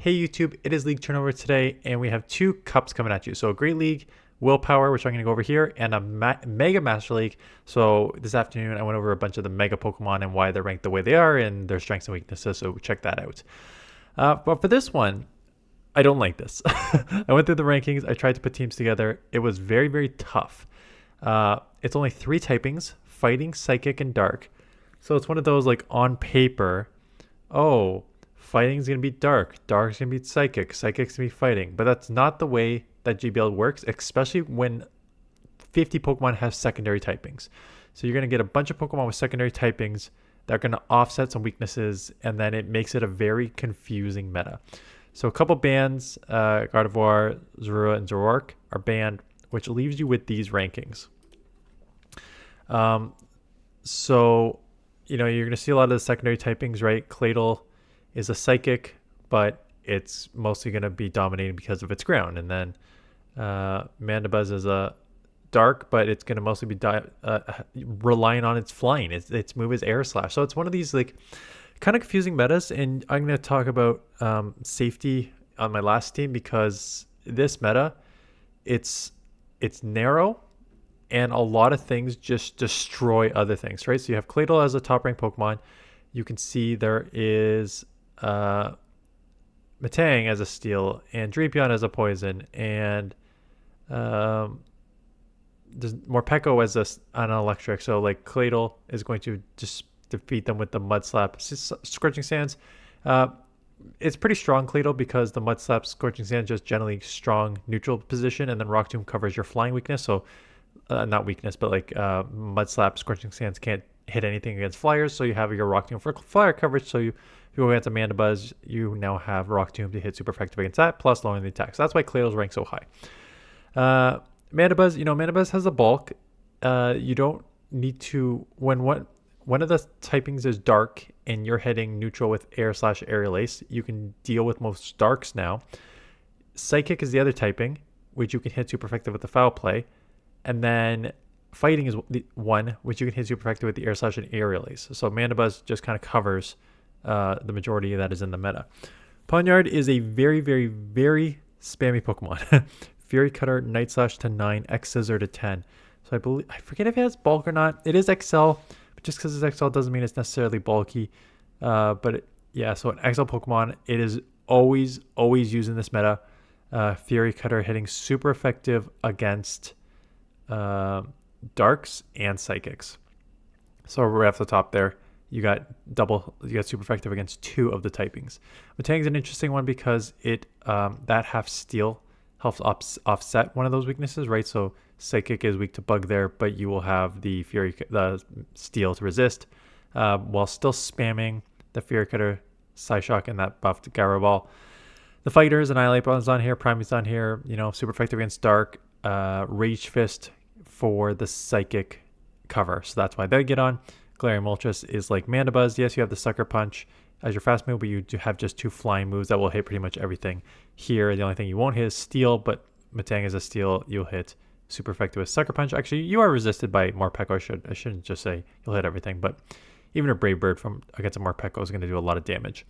Hey YouTube, it is League Turnover today, and we have two cups coming at you. So a Great League, Willpower, which I'm going to go over here, and a Mega Master League. So this afternoon, I went over a bunch of the Mega Pokemon and why they're ranked the way they are, and their strengths and weaknesses, so check that out. But for this one, I don't like this. I went through the rankings, I tried to put teams together. It was very, very tough. It's only 3 typings, Fighting, Psychic, and Dark. So it's one of those, like, on paper, oh, fighting's gonna be dark, dark's gonna be psychic, psychic's gonna be fighting. But that's not the way that GBL works, especially when 50 Pokemon have secondary typings. So you're gonna get a bunch of Pokemon with secondary typings that are gonna offset some weaknesses, and then it makes it a very confusing meta. So a couple bans, Gardevoir, Zorua, and Zoroark are banned, which leaves you with these rankings. So, you know, you're gonna see a lot of the secondary typings, right? Claydol is a psychic, but it's mostly going to be dominating because of its ground. And then Mandibuzz is a dark, but it's going to mostly be relying on its flying. Its move is Air Slash. So it's one of these like kind of confusing metas. And I'm going to talk about safety on my last team because this meta, it's narrow and a lot of things just destroy other things, right? So you have Claydol as a top ranked Pokemon. You can see there is Metang as a steel and Drapion as a poison, and there's Morpeko as an electric. So like Claydol is going to just defeat them with the Mud Slap. Scorching Sands, it's pretty strong Claydol because the Mud Slap, Scorching Sands just generally strong neutral position, and then Rock Tomb covers your flying weakness. So not weakness, but like Mud Slap, Scorching Sands can't hit anything against flyers, so you have your Rock Tomb for flyer coverage. So if you go against a Mandibuzz, you now have Rock Tomb to hit super effective against that, plus lowering the attack. So that's why Claydol's ranked so high. Mandibuzz, Mandibuzz has a bulk. You don't need to when one of the typings is dark and you're hitting neutral with Air/Aerial Ace, you can deal with most darks now. Psychic is the other typing, which you can hit super effective with the foul play, and then Fighting is the one which you can hit super effective with the Air Slash and Aerial Ace. So Mandibuzz just kind of covers the majority that is in the meta. Pawniard is a very, very, very spammy Pokemon. Fury Cutter, Night Slash to 9, X Scissor to 10. So I forget if it has bulk or not. It is XL, but just because it's XL doesn't mean it's necessarily bulky. So an XL Pokemon, it is always using this meta. Fury Cutter hitting super effective against darks and psychics. So right off the top there, you got super effective against 2 of the typings. Metang's an interesting one because it that half steel helps offset one of those weaknesses, right? So psychic is weak to bug there, but you will have the steel to resist while still spamming the Fury Cutter, Psyshock, and that buffed Gyro Ball. The fighters, Annihilate Ball is on here, Primeape's on here, super effective against dark. Rage Fist for the psychic cover, so that's why they get on. Galarian Moltres is like Mandibuzz. Yes, you have the Sucker Punch as your fast move, but you do have just 2 flying moves that will hit pretty much everything. Here, the only thing you won't hit is Steel, but Metang is a Steel. You'll hit super effective with Sucker Punch. Actually, you are resisted by Morpeko. I shouldn't just say you'll hit everything, but even a Brave Bird from against a Morpeko is going to do a lot of damage.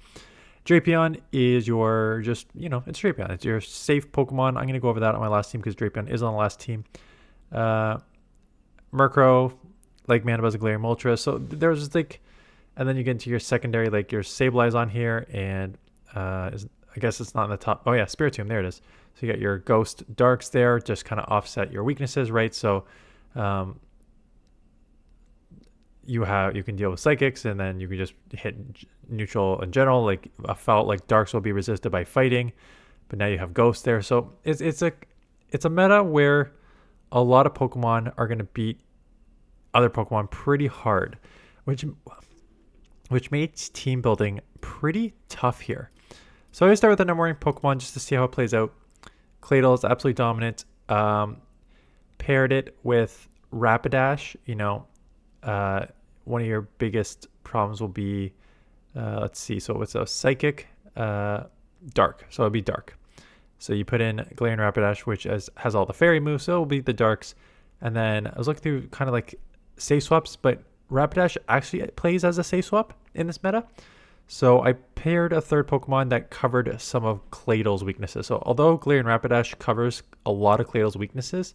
Drapion is your it's Drapion. It's your safe Pokemon. I'm going to go over that on my last team because Drapion is on the last team. Murkrow, like Mandibuzz and Galarian Moltres. So there's and then you get into your secondary, like your Sableye on here, and I guess it's not in the top. Oh yeah, Spiritomb, there it is. So you got your Ghost Darks there, just kind of offset your weaknesses, right? So you can deal with psychics, and then you can just hit neutral in general. Like I felt like darks will be resisted by fighting, but now you have Ghost there. So it's a meta where a lot of Pokemon are going to beat other Pokemon pretty hard, which makes team building pretty tough here. So I start with the number 1 Pokemon just to see how it plays out. Claydol is absolutely dominant. Paired it with Rapidash. One of your biggest problems will be, let's see. So it's a Psychic, Dark. So it'll be Dark. So you put in Galarian Rapidash, which has all the fairy moves, so it'll be the darks. And then I was looking through kind of like safe swaps, but Rapidash actually plays as a safe swap in this meta. So I paired a third Pokemon that covered some of Claydol's weaknesses. So although Galarian Rapidash covers a lot of Claydol's weaknesses,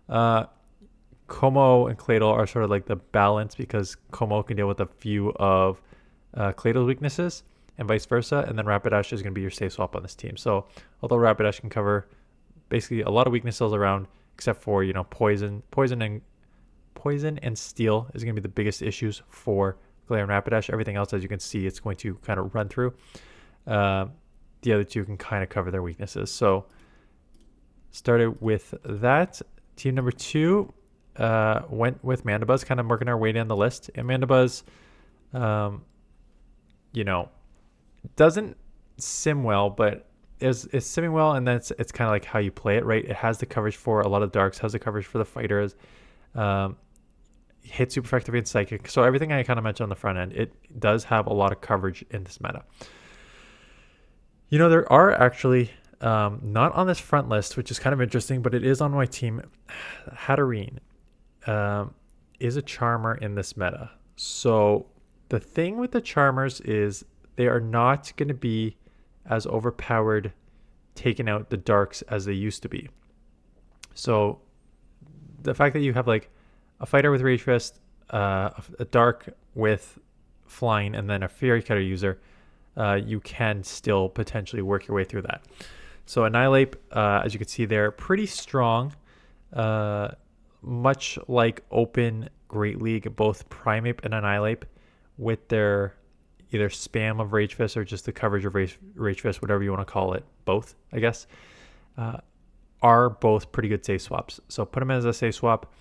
Como and Claydol are sort of like the balance, because Como can deal with a few of Claydol's weaknesses and vice versa, and then Rapidash is going to be your safe swap on this team. So although Rapidash can cover basically a lot of weaknesses around, except for, you know, poison and steel is going to be the biggest issues for Galarian Rapidash. Everything else, as you can see, it's going to kind of run through. The other two can kind of cover their weaknesses. So started with that. Team number 2 went with Mandibuzz, kind of working our way down the list. And Mandibuzz, you know, doesn't sim well, but it's simming well, and then it's kind of like how you play it, right? It has the coverage for a lot of darks, has the coverage for the fighters, hits super effective against psychic. So everything I kind of mentioned on the front end, it does have a lot of coverage in this meta. You know, there are actually not on this front list, which is kind of interesting, but it is on my team. Hatterene is a charmer in this meta. So the thing with the charmers is they are not going to be as overpowered taking out the darks as they used to be. So the fact that you have like a fighter with Rage Fist, a dark with flying, and then a Fairy Cutter user, you can still potentially work your way through that. So Annihilate, as you can see there, pretty strong. Much like Open Great League, both Primeape and Annihilate, with their either spam of Rage Fist or just the coverage of Rage Fist, whatever you want to call it, both, I guess, are both pretty good safe swaps. So put them as a safe swap.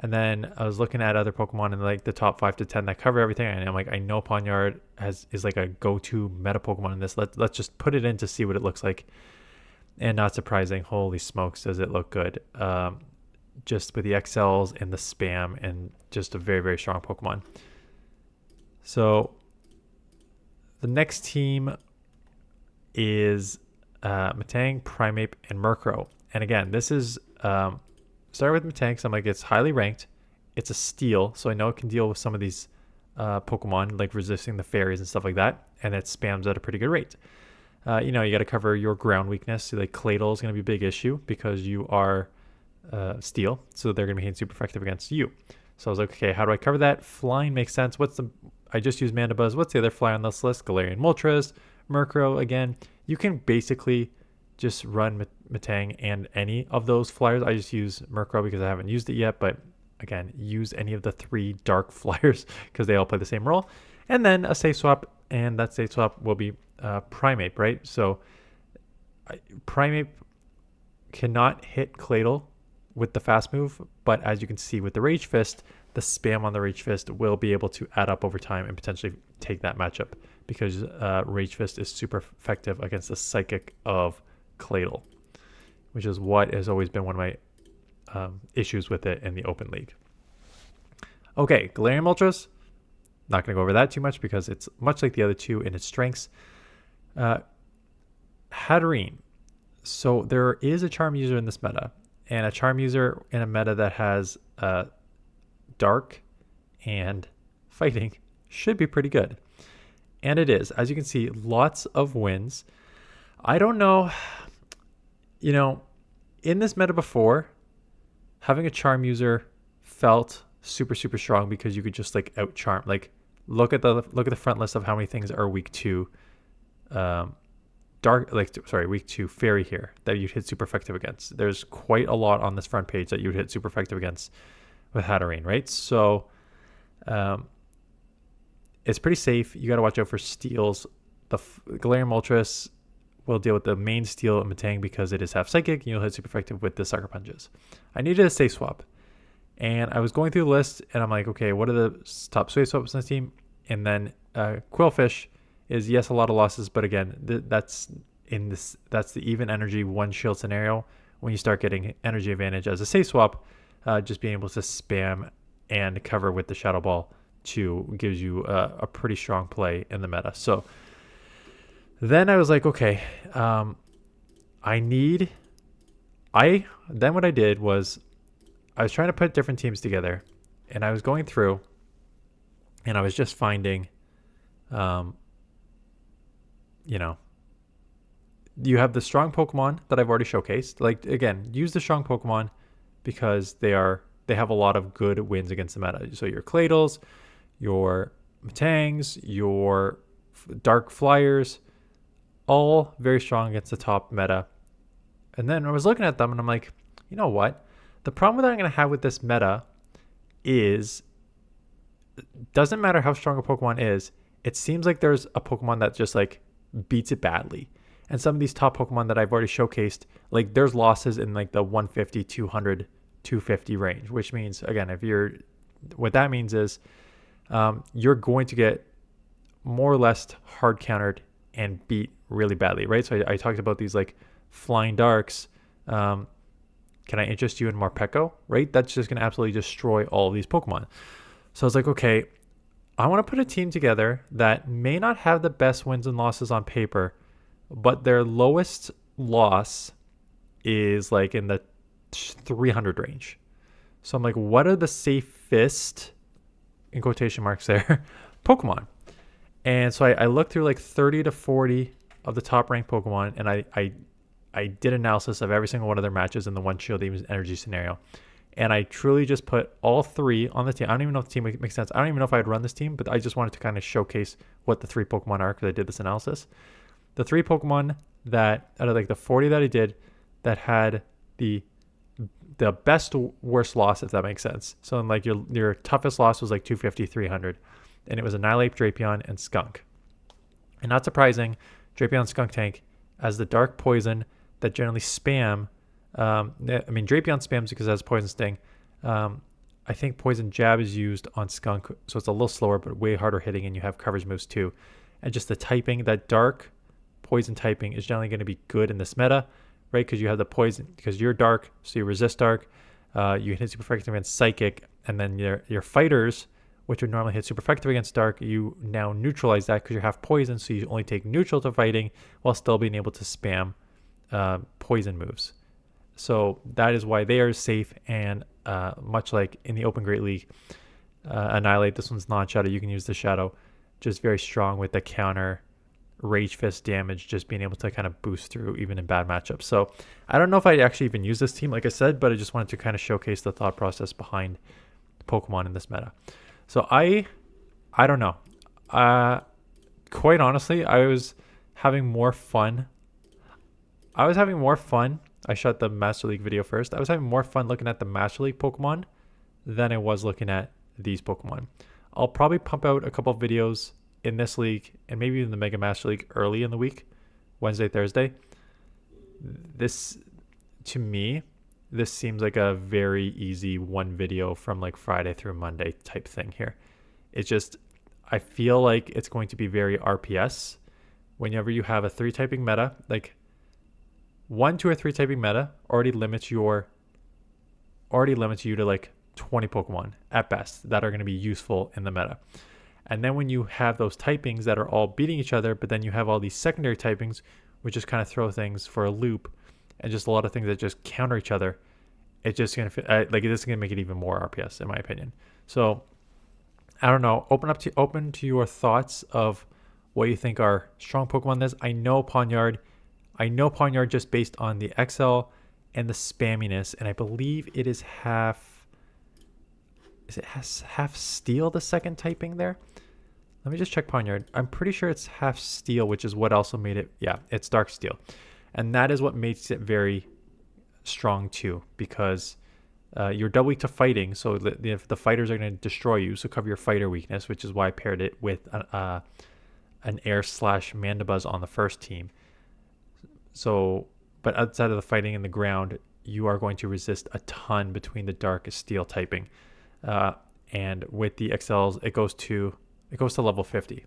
And then I was looking at other Pokemon in like the top 5 to 10 that cover everything, and I'm like, I know Pawniard is like a go-to meta Pokemon in this. Let's just put it in to see what it looks like. And not surprising, holy smokes, does it look good. Just with the XLs and the spam, and just a very, very strong Pokemon. So the next team is Metang, Primeape, and Murkrow. And again, this is started with Metang, so I'm like, it's highly ranked. It's a steel, so I know it can deal with some of these Pokemon, like resisting the fairies and stuff like that, and it spams at a pretty good rate. You know, you got to cover your ground weakness. So like Claydol is going to be a big issue because you are steel, so they're going to be hitting super effective against you. So I was like, okay, how do I cover that? Flying makes sense. I just used Mandibuzz. What's the other fly on this list? Galarian Moltres, Murkrow. Again, you can basically just run Metang and any of those flyers. I just use Murkrow because I haven't used it yet, but again, use any of the 3 dark flyers because they all play the same role. And then a safe swap, and that safe swap will be Primeape, right? So Primeape cannot hit Claydol with the fast move, but as you can see with the Rage Fist, the spam on the Rage Fist will be able to add up over time and potentially take that matchup, because Rage Fist is super effective against the Psychic of Claydol, which is what has always been one of my issues with it in the Open League. Okay, Galarian Moltres, not going to go over that too much because it's much like the other two in its strengths. Hatterene. So there is a charm user in this meta, and a charm user in a meta that has dark and fighting should be pretty good. And it is. As you can see, lots of wins. I don't know, you know, in this meta before, having a charm user felt super, super strong because you could just like out charm. Like look at the front list of how many things are weak to weak to fairy here that you'd hit super effective against. There's quite a lot on this front page that you would hit super effective against with Hatterene, right? So it's pretty safe. You got to watch out for steals. The Galarian Moltres will deal with the main steel and Metang because it is half psychic, and you'll hit super effective with the sucker punches. I needed a safe swap, and I was going through the list, and I'm like, okay, what are the top safe swaps on this team? And then Quillfish is, yes, a lot of losses, but again, that's the even energy one shield scenario. When you start getting energy advantage as a safe swap, just being able to spam and cover with the Shadow Ball 2 gives you a pretty strong play in the meta. So then I was like, okay, then what I did was I was trying to put different teams together, and I was going through, and I was just finding you know, you have the strong Pokemon that I've already showcased. Like, again, use the strong Pokemon because they have a lot of good wins against the meta. So your Claydol's, your Matangs, your Dark Flyers, all very strong against the top meta. And then I was looking at them and I'm like, you know what? The problem that I'm going to have with this meta is, doesn't matter how strong a Pokemon is, it seems like there's a Pokemon that just like beats it badly. And some of these top Pokemon that I've already showcased, like there's losses in like the 150, 200, 250 range, which means, again, what that means is you're going to get more or less hard countered and beat really badly, right? So I talked about these like Flying Darks. Can I interest you in Morpeko, right? That's just going to absolutely destroy all of these Pokemon. So I was like, okay, I want to put a team together that may not have the best wins and losses on paper, but their lowest loss is like in the 300 range. So I'm like, what are the safest, in quotation marks there, Pokemon? And so I looked through like 30 to 40 of the top ranked Pokemon, and I did analysis of every single one of their matches in the one Shield Energy scenario. And I truly just put all three on the team. I don't even know if the team makes sense. I don't even know if I'd run this team, but I just wanted to kind of showcase what the three Pokemon are because I did this analysis. The three Pokemon that, out of like the 40 that I did, that had the best worst loss, if that makes sense. So in like your toughest loss was like 250, 300. And it was Annihilate, Drapion, and Skunk. And not surprising, Drapion, Skunk Tank as the dark poison that generally spam. Drapion spams because it has Poison Sting. I think Poison Jab is used on Skunk, so it's a little slower but way harder hitting, and you have coverage moves too. And just the typing, that dark poison typing is generally going to be good in this meta, right? Because you have the poison, because you're dark, so you resist dark. You hit super effective against Psychic, and then your fighters, which would normally hit super effective against dark, you now neutralize that because you have poison, so you only take neutral to fighting while still being able to spam poison moves. So that is why they are safe, and much like in the Open Great League, Annihilate, this one's non-shadow, you can use the shadow, just very strong with the counter Rage Fist damage, just being able to kind of boost through even in bad matchups. So I don't know if I'd actually even use this team, like I said, but I just wanted to kind of showcase the thought process behind Pokemon in this meta. So I don't know. Quite honestly, I was having more fun. I shot the Master League video first. I was having more fun looking at the Master League Pokemon than I was looking at these Pokemon. I'll probably pump out a couple of videos in this league and maybe even the Mega Master League early in the week, Wednesday, Thursday. This, to me, this seems like a very easy one video from like Friday through Monday type thing here. It's just, I feel like it's going to be very RPS. Whenever you have a 3 typing meta, like 1, 2, or 3 typing meta already limits you to like 20 Pokemon at best that are going to be useful in the meta. And then when you have those typings that are all beating each other, but then you have all these secondary typings, which just kind of throw things for a loop, and just a lot of things that just counter each other, it's just going to this is going to make it even more RPS in my opinion. So I don't know. Open to your thoughts of what you think are strong Pokemon. This, I know Pawniard just based on the XL and the spamminess, and I believe it is half. Is it half steel, the second typing there? Let me just check Pawniard. I'm pretty sure it's half steel, which is what also made it. Yeah, it's dark steel, and that is what makes it very strong too, because you're double weak to fighting, so if the fighters are going to destroy you, so cover your fighter weakness, which is why I paired it with an air/Mandibuzz on the first team. So, but outside of the fighting in the ground, you are going to resist a ton between the dark steel typing, and with the XLs, it goes to level 50.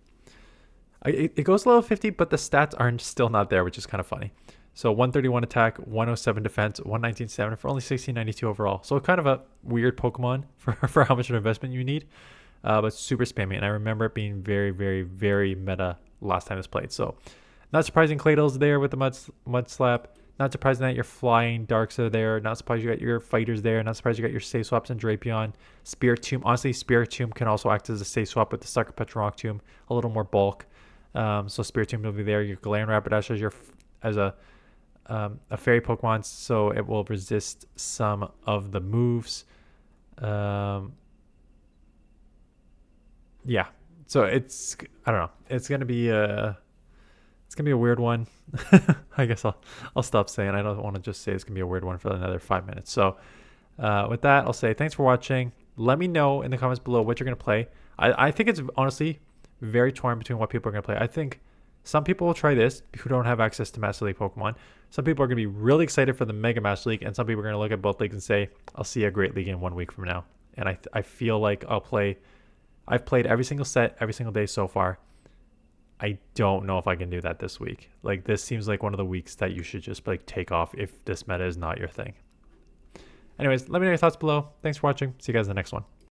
It goes to level 50, but the stats are still not there, which is kind of funny. So 131 attack, 107 defense, 119 stamina for only 1692 overall. So kind of a weird Pokemon for how much of an investment you need, but super spammy. And I remember it being very, very, very meta last time it's played. So not surprising Claydol's there with the Mud Slap. Not surprising that your Flying Darks are there. Not surprised you got your Fighters there. Not surprised you got your Safe Swaps and Drapion. Spirit Tomb. Honestly, Spirit Tomb can also act as a Safe Swap with the Sucker Punch Rock Tomb. A little more bulk. So Spiritomb will be there. Your Galarian Rapidash as a fairy Pokemon, so it will resist some of the moves. Yeah. So I don't know. It's gonna be a weird one. I guess I'll stop saying. I don't want to just say it's gonna be a weird one for another 5 minutes. So with that, I'll say thanks for watching. Let me know in the comments below what you're gonna play. I think it's honestly very torn between what people are gonna play. I think some people will try this who don't have access to Master League Pokemon. Some people are gonna be really excited for the Mega Master League, and some people are gonna look at both leagues and say, "I'll see a Great League in 1 week from now." And I feel like I've played every single set every single day so far. I don't know if I can do that this week. Like, this seems like one of the weeks that you should just like take off if this meta is not your thing. Anyways, let me know your thoughts below. Thanks for watching. See you guys in the next one.